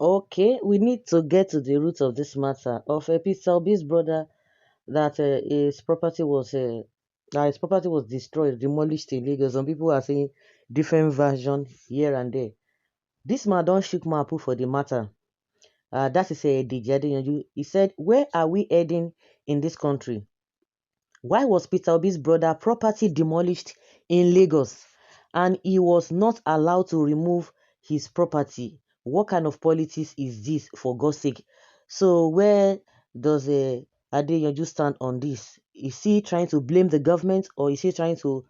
Okay, we need to get to the root of this matter of Peter Obi's brother that his property was destroyed, demolished in Lagos. Some people are saying different version here and there. This man don't shook my poo for the matter. That is a Deji Adeyanju. He said, "Where are we heading in this country? Why was Peter Obi's brother property demolished in Lagos and he was not allowed to remove his property? What kind of politics is this, for God's sake?" So where does Adeyanju stand on this? Is he trying to blame the government, or is he trying to,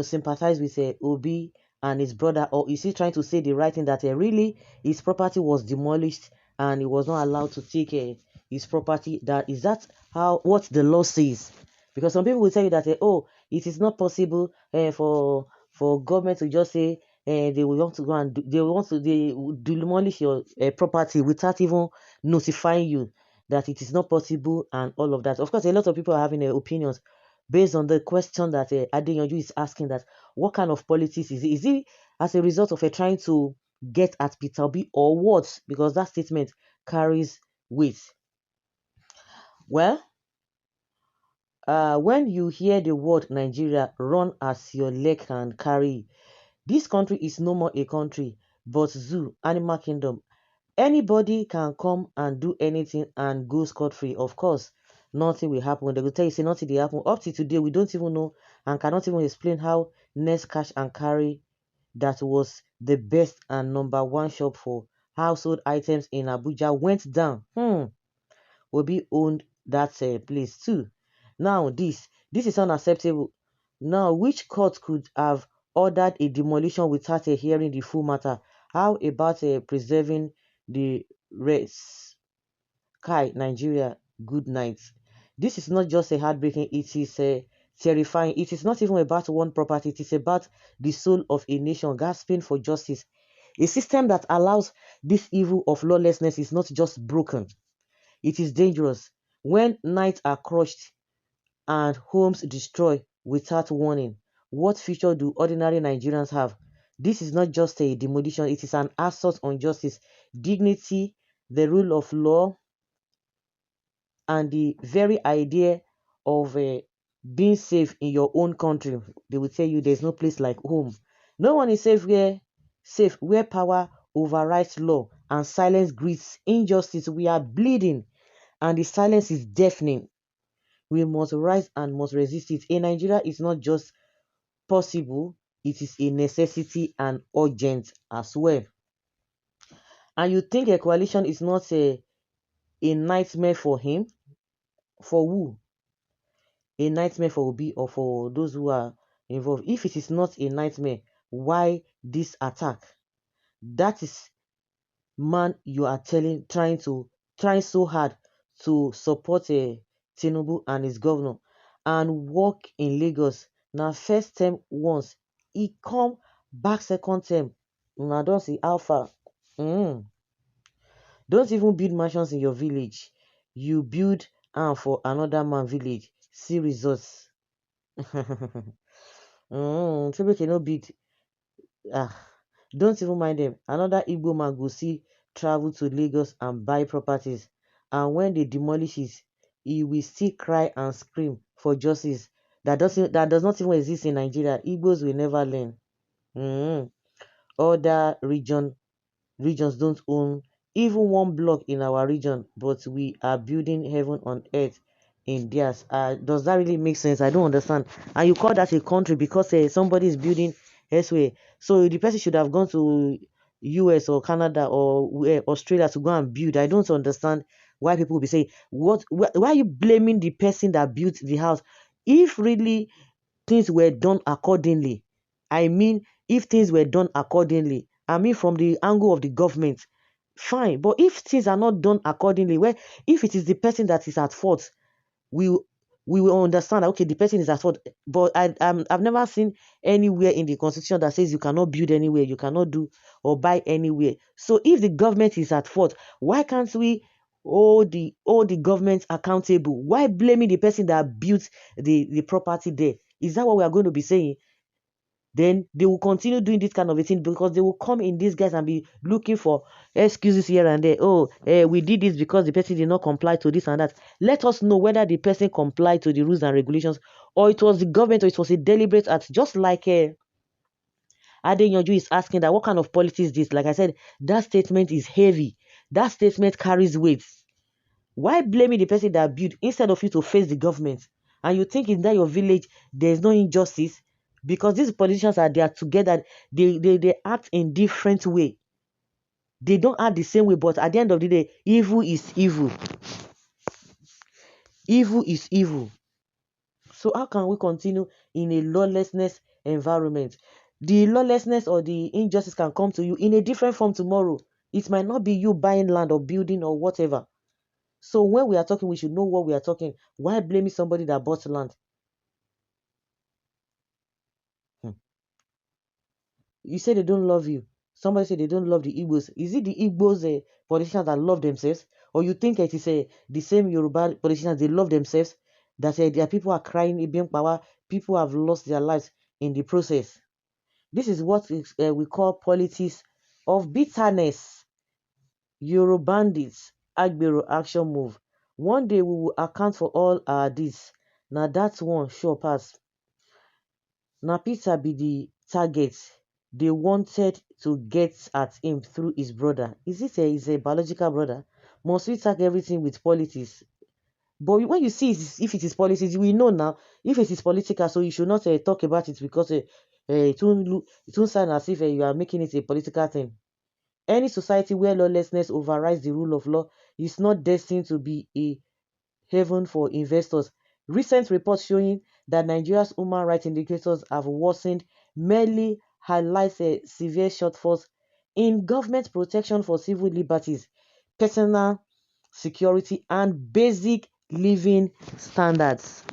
sympathize with Obi and his brother, or is he trying to say the right thing that really his property was demolished and he was not allowed to take his property? That how what the law says? Because some people will tell you that, oh, it is not possible for government to just say they will want to go and they will demolish your property without even notifying you that it is not possible and all of that. Of course, a lot of people are having opinions based on the question that Adeyanju is asking, that what kind of politics is it? Is it as a result of trying to get at Peter Obi or what? Because that statement carries weight. Well, when you hear the word Nigeria, run as your leg can carry. This country is no more a country, but zoo, animal kingdom. Anybody can come and do anything and go scot-free. Of course, nothing will happen. They will tell you, say nothing will happen. Up to today, we don't even know and cannot even explain how Next Cash and Carry, that was the best and number one shop for household items in Abuja, went down. Obi owned that place too. Now this is unacceptable. Now, which court could have ordered a demolition without hearing the full matter? How about preserving the rest? Kai, Nigeria, good night. This is not just a heartbreaking, it is terrifying. It is not even about one property, it is about the soul of a nation gasping for justice. A system that allows this evil of lawlessness is not just broken, it is dangerous. When nights are crushed and homes destroyed without warning, what future do ordinary Nigerians have? This is not just a demolition, it is an assault on justice, dignity, the rule of law, and the very idea of being safe in your own country. They will tell you there's no place like home. No one is safe where power overrides law and silence greets injustice. We are bleeding and the silence is deafening. We must rise and must resist it. In Nigeria, it's not just possible, it is a necessity and urgent as well. And you think a coalition is not a nightmare for him? For who? A nightmare for Obi or for those who are involved? If it is not a nightmare, why this attack? That is man you are trying so hard to support Tinubu and his governor and work in Lagos. Now first term once, he come back second term. Now don't see alpha. Don't even build mansions in your village. You build for another man village. See results. People cannot beat. Ah, don't even mind them. Another Igbo man go see travel to Lagos and buy properties. And when they demolish it, he will still cry and scream for justice. That does not even exist in Nigeria. Igbos will never learn. Mm. Other regions don't own even one block in our region, but we are building heaven on earth in theirs. Does that really make sense? I don't understand. And you call that a country because somebody is building elsewhere. So the person should have gone to US or Canada or Australia to go and build. I don't understand why people will be saying, why are you blaming the person that built the house? If really things were done accordingly, I mean, if things were done accordingly, I mean, from the angle of the government, fine. But if things are not done accordingly, where if it is the person that is at fault, we we will understand that, okay, the person is at fault. But I've never seen anywhere in the constitution that says you cannot build anywhere, you cannot do or buy anywhere. So if the government is at fault, why can't we hold the government accountable? Why blaming the person that built the property there? Is that what we are going to be saying? then they will continue doing this kind of a thing because they will come in these guys and be looking for excuses here and there. Oh, we did this because the person did not comply to this and that. Let us know whether the person complied to the rules and regulations, or it was the government, or it was a deliberate act. Just like Adeyanju is asking that what kind of policy is this? Like I said, that statement is heavy. That statement carries weight. Why blaming the person that built instead of you to face the government? And you think in that your village there is no injustice? Because these politicians are there together, they act in different way. They don't act the same way, but at the end of the day, evil is evil. Evil is evil. So how can we continue in a lawlessness environment? The lawlessness or the injustice can come to you in a different form tomorrow. It might not be you buying land or building or whatever. So when we are talking, we should know what we are talking. Why blaming somebody that bought land? Hmm. You say they don't love you. Somebody say they don't love the Igbos. Is it the Igbos politicians that love themselves? Or you think it is the same Yoruba politicians, they love themselves? That their people are crying, Ibian power, people have lost their lives in the process. This is what we call politics of bitterness. Yorubandits, Agbero action move. One day we will account for all our deeds. Now that one sure pass. Now Peter be the target. They wanted to get at him through his brother. Is a biological brother? Must we tag everything with politics? But when you see if it is politics, we know now if it is political, so you should not talk about it because it won't sound as if you are making it a political thing. Any society where lawlessness overrides the rule of law is not destined to be a haven for investors. Recent reports showing that Nigeria's human rights indicators have worsened merely highlights severe shortfalls in government protection for civil liberties, personal security, and basic living standards.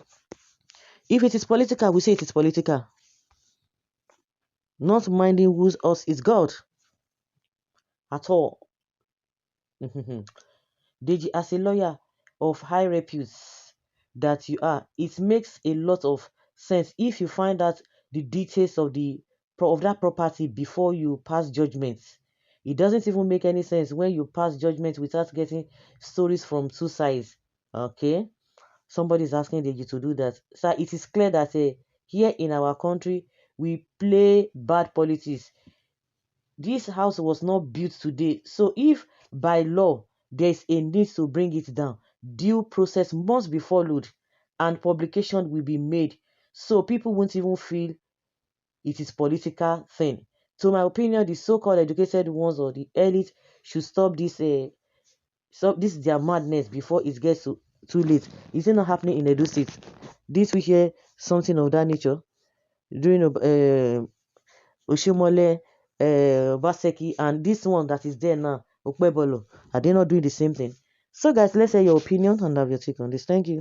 If it is political, we say it is political. Not minding whose us is God at all. Deji, as a lawyer of high repute that you are, it makes a lot of sense if you find out the details of that property before you pass judgment. It doesn't even make any sense when you pass judgment without getting stories from two sides. Okay, somebody is asking Deji to do that. So it is clear that here in our country we play bad politics. This house was not built today. So if by law there is a need to bring it down, due process must be followed and publication will be made. So people won't even feel it is political thing. To my opinion, the so-called educated ones or the elite should stop this this their madness before it gets too late. Is it not happening in Edo State? This we hear something of that nature during Oshimole, Baseki, and this one that is there now, Okpebolo, are they not doing the same thing? So, guys, let's hear your opinion and have your take on this. Thank you.